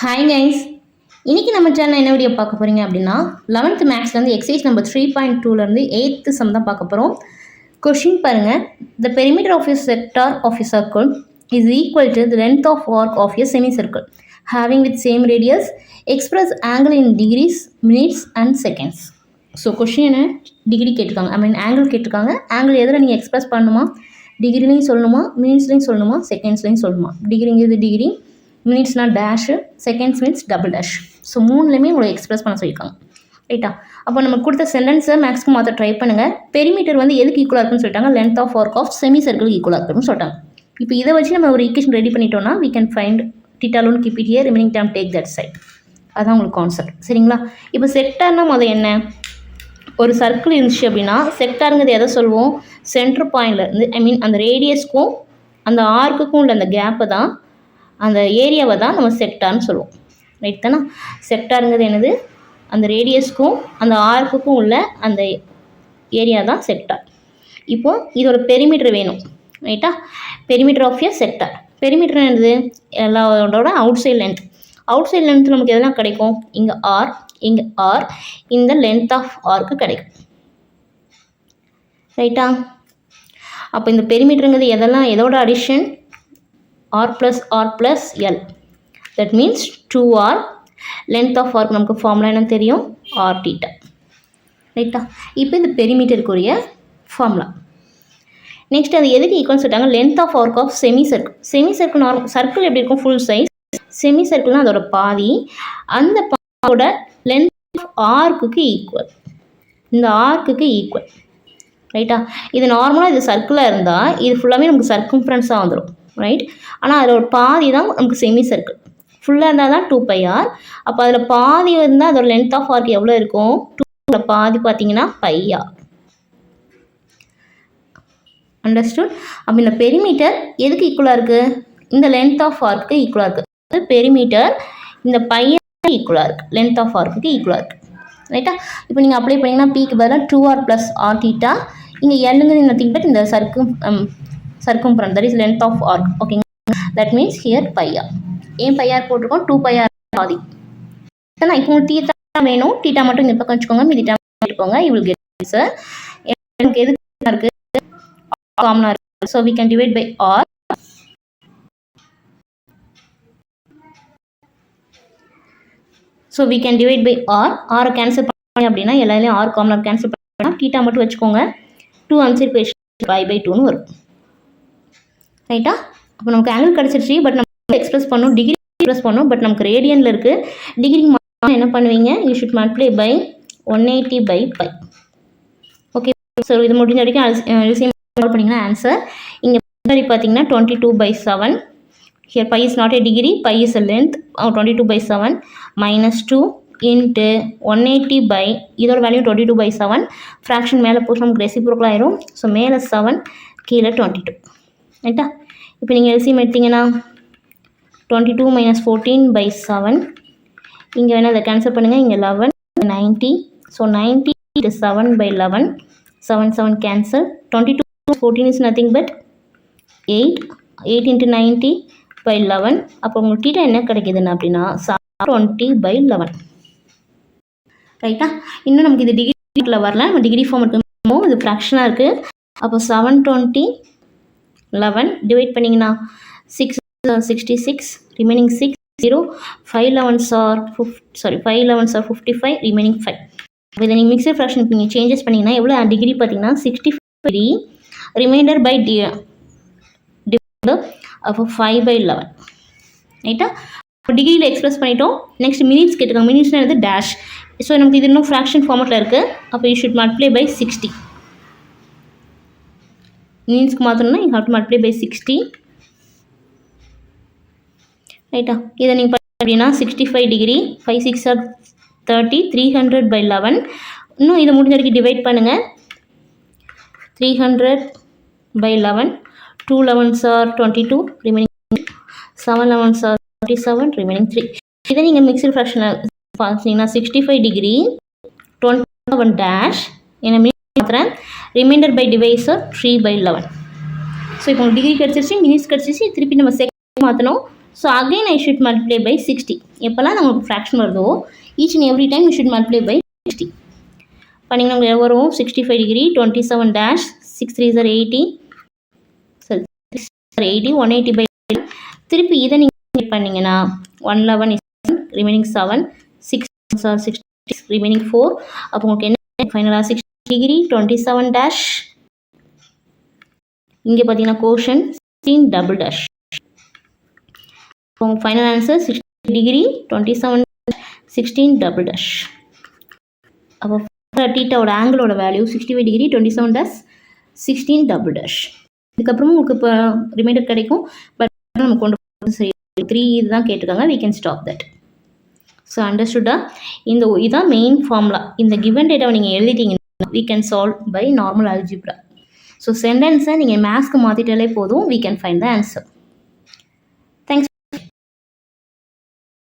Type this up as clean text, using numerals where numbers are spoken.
Hi guys, இன்றைக்கி நம்ம channel என்ன வீடியோ பார்க்க போகிறீங்க அப்படின்னா 11th மேக்ஸ்லேருந்து எக்ஸசைஸ் நம்பர் 3.2லேருந்து 8th சம் தான் பார்க்க போகிறோம். கொஷின் பாருங்கள். The perimeter of a sector of a circle is equal to the length of arc of a semi circle having with same radius express angle in degrees minutes and seconds. So question என்ன degree கேட்டிருக்காங்க, angle கேட்டிருக்காங்க. Angle எதில் நீங்கள் express பண்ணணுமா, டிகிரிலையும் சொல்லணுமா, மினிட்ஸ்லையும் சொல்லணுமா, செகண்ட்ஸ்லையும் சொல்லணுமா. டிகிரிங்கிறது டிகிரி, மினிட்ஸ்னா dash, seconds means double dash. So மூணுலேயுமே உங்களை எக்ஸ்பிரஸ் பண்ண சொல்லியிருக்காங்க. ரைட்டா? அப்போ நம்ம கொடுத்த சென்டென்ஸை மேக்ஸ்க்கு மாற்ற ட்ரை பண்ணுங்கள். பெரிமீட்டர் வந்து எதுக்கு ஈக்குவலாக இருக்குன்னு சொல்லிட்டாங்க, length of arc of semicircle ஈக்குவலாக இருக்குன்னு சொல்லிட்டாங்க. இப்போ இதை வச்சு நம்ம ஒரு ஈக்குவேஷன் ரெடி பண்ணிட்டோம்னா we can find theta alone, keep it here, remaining term take that side. அதான் உங்களுக்கு கான்செப்ட். சரிங்களா? இப்போ செக்டார்னா முதல் என்ன, ஒரு சர்க்கிள் இருந்துச்சு அப்படின்னா செக்டாருங்கிறது எதை சொல்லுவோம், சென்டர் பாயிண்டில் இருந்து அந்த ரேடியஸ்க்கும் அந்த ஆர்க்குக்கும் உள்ள அந்த கேப்பை தான், அந்த ஏரியாவை தான் நம்ம செக்டார்னு சொல்லுவோம். ரைட் தானே? செக்டாருங்கிறது என்னது, அந்த ரேடியஸ்க்கும் அந்த ஆர்க்குக்கும் உள்ள அந்த ஏரியா தான் செக்டார். இப்போது இதோட பெரிமீட்டர் வேணும். ரைட்டா? Perimeter of a sector. Perimeter என்னது, எல்லாரோட outside length. Outside length நமக்கு எதெல்லாம் கிடைக்கும், இங்கே ஆர், இங்கே ஆர், இந்த லென்த் ஆஃப் ஆர்க்கு கிடைக்கும். ரைட்டா? அப்போ இந்த பெரிமீட்டருங்கிறது எதெல்லாம், எதோட addition, r plus l. That means 2r. Length of arc நமக்கு ஃபார்முலா என்ன தெரியும், ஆர் தீட்டா. ரைட்டா? இப்போ இந்த பெரிமீட்டருக்குரிய ஃபார்முலா. நெக்ஸ்ட் அது எதுக்கு ஈக்குவல்னு சொல்லிட்டாங்க, length of arc of semicircle. Semicircle circle எப்படி இருக்கும், ஃபுல் சைஸ். செமி சர்க்கிள்னால் அதோட பாதி. அந்த பாதியோட லென்த் ஆஃப் ஆர்க்குக்கு ஈக்குவல், இந்த ஆர்க்குக்கு ஈக்குவல். ரைட்டா? இது நார்மலாக இது சர்க்கிளாக இருந்தால் இது ஃபுல்லாமே நமக்கு சர்க்கம்ஃபரன்ஸாக வந்துடும். ரைட்? ஆனால் அதில் ஒரு பாதி தான் நமக்கு செமி சர்க்கிள். ஃபுல்லாக இருந்தால் தான் 2πr. அப்போ அதில் பாதி இருந்தால் அதோட லென்த் ஆஃப் ஆர்க் எவ்வளோ இருக்கும், 2 பாதி பார்த்தீங்கன்னா πr. அண்டர்ஸ்டுட்? அப்போ இந்த பெரிமீட்டர் எதுக்கு ஈக்குவலாக இருக்குது, இந்த லென்த் ஆஃப் ஆர்க்கு ஈக்குவலாக இருக்குது. பெரிமீட்டர் இந்த பையன் ஈக்குவலாக இருக்குது, லென்த் ஆஃப் ஆர்க்குக்கு ஈக்குவலாக இருக்குது. ரைட்டா? இப்போ நீங்கள் அப்ளை பண்ணிங்கன்னா பிக்கு பதிலாக 2r + r தீட்டா. இங்கே எல்லுங்கிறது நத்திங் பட் இந்த circumference, that is length of arc. Okay, that means here πr. ஏன் πr போட்டிருக்கோம், 2πr பாதி. இப்போ உங்களுக்கு தீட்டா வேணும், தீட்டா மட்டும் இந்த பக்கம் வச்சுக்கோங்க, மீதி டேம் எடுத்துக்கோங்க. you will get answer. எனக்கு எது இருக்கு, காமனா இருக்கு. so we can divide by r. so we can divide by r. r cancel பண்ணி அப்படின்னா எல்லாரையும் r காமனா கேன்சல் பண்ணா தீட்டா மட்டும் வச்சுக்கோங்க. 2 ஆன்சர் பேஷ் π/2ன்னு வரும். ரைட்டா? அப்போ நமக்கு ஆங்கிள் கிடச்சிருச்சு. பட் நம்ம எக்ஸ்பிரஸ் பண்ணணும், டிகிரி எக்ஸ்பிரஸ் பண்ணணும். பட் நமக்கு ரேடியனில் இருக்குது. டிகிரி என்ன பண்ணுவீங்க, you should multiply by 180/π. Okay, so இது முடிஞ்ச வரைக்கும் எல்சிஎம் சால்வ் பண்ணிங்கன்னா ஆன்சர் இங்கே முன்னாடி பார்த்தீங்கன்னா 22/7. Here π is not a degree, π is a length. 22/7 -2 into 180 இதோட வேல்யூ 22/7. ஃப்ராக்ஷன் மேலே போச்சு நமக்கு ரெசிப்ரோக்கல் ஆயிரும். ஸோ மேலே 7, கீழே 22. ரைட்டா? இப்போ நீங்கள் எல்சிஎம் எடுத்தீங்கன்னா 22 - 14/7. இங்கே வேணால் அதை கேன்சல் பண்ணுங்கள். இங்கே 11, 90. So 90 × 7/11. 7 7 cancel. 22 14 is nothing but 8. 8 × 90/11. அப்போ உங்களுக்கு தீட்டா என்ன கிடைக்குதுன்னு அப்படின்னா 720/11. ரைட்டா? இன்னும் நமக்கு இது டிகிரியில் வரல, நம்ம டிகிரி ஃபார்ம் எடுக்கணும். இது ஃப்ராக்ஷனாக இருக்குது. அப்போ 720/11 டிவைட் பண்ணிங்கன்னா 6 66, ரிமைனிங் 6, 0. 5 11s are 55, remaining 5. இதை நீங்கள் மிக்சர் ஃப்ராக்ஷன் நீங்கள் சேஞ்சஸ் பண்ணிங்கன்னா எவ்வளோ டிகிரி பார்த்தீங்கன்னா 65 ரிமைண்டர் பை அப்போ 5/11. ரைட்டா? டிகிரியில் எக்ஸ்பிரஸ் பண்ணிட்டோம். நெக்ஸ்ட் மினிட்ஸ் கேட்டுருக்காங்க. மினிட்ஸ்னால் வந்து டேஷ். ஸோ நமக்கு இது இன்னும் ஃப்ராக்ஷன் ஃபார்மெட்டில் இருக்குது. அப்போ யூ ஷுட் மல்டிப்ளை பை 60. மினிட்ஸ்க்கு மாற்றணும்னா you have to multiply by 60. ரைட்டா? இதை நீங்கள் அப்படின்னா 65 டிகிரி, 5 6 are 30, 300/11. இன்னும் இதை முடிஞ்ச வரைக்கும் டிவைட் பண்ணுங்கள். 300/11. 2 11s are 22, remaining 7 11s are 37, remaining 3. இதை நீங்கள் மிக்சர் ஃப்ராக்ஷனில் பார்த்தீங்கன்னா 65 டிகிரி 27 டேஷ் என்ன மாத்திரம் ரிமைண்டர் பை டிவைஸர் 3/11. ஸோ இப்போ உங்களுக்கு டிகிரி கிடச்சிருச்சு, மினிட்ஸ் கிடச்சிருச்சு. திருப்பி நம்ம செகண்ட் மாற்றணும். So again I should multiply by 60. எப்போல்லாம் நமக்கு ஃப்ராக்ஷன் வருதோ each and every time you should multiply by 60. பண்ணிங்கன்னா உங்களுக்கு வரும் 65 டிகிரி 27 டேஷ் 6 3 சார் 80 சரி 80 180 பை திருப்பி இதை நீங்கள் பண்ணிங்கன்னா 111 is ரிமைனிங் 7 6 சார் 6 ரிமைனிங் 4. அப்போ உங்களுக்கு என்ன ஃபைனலாக 60 டிகிரி 27 டேஷ் இங்கே பார்த்தீங்கன்னா கோஷன் 16 டபுள் டேஷ். உங்கள் final answer 60 degree 27 16 double dash. அப்போ டீட்டாவோட ஆங்கிளோட value 65 degree 27 dash 16 double dash. இதுக்கப்புறமும் உங்களுக்கு இப்போ ரிமைண்டர் கிடைக்கும். பட் நம்ம கொண்டு 3 இதுதான் கேட்டிருக்காங்க. we can stop that. So அண்டர்ஸ்டுட்டா? இதுதான் மெயின் ஃபார்முலா. இந்த கிவன் டேட்டாவை நீங்கள் எழுதிட்டீங்கன்னா we can solve by normal algebra. So சென்டென்ஸை நீங்கள் மேத்ஸ்க்கு மாற்றிட்டாலே போதும் we can find the answer.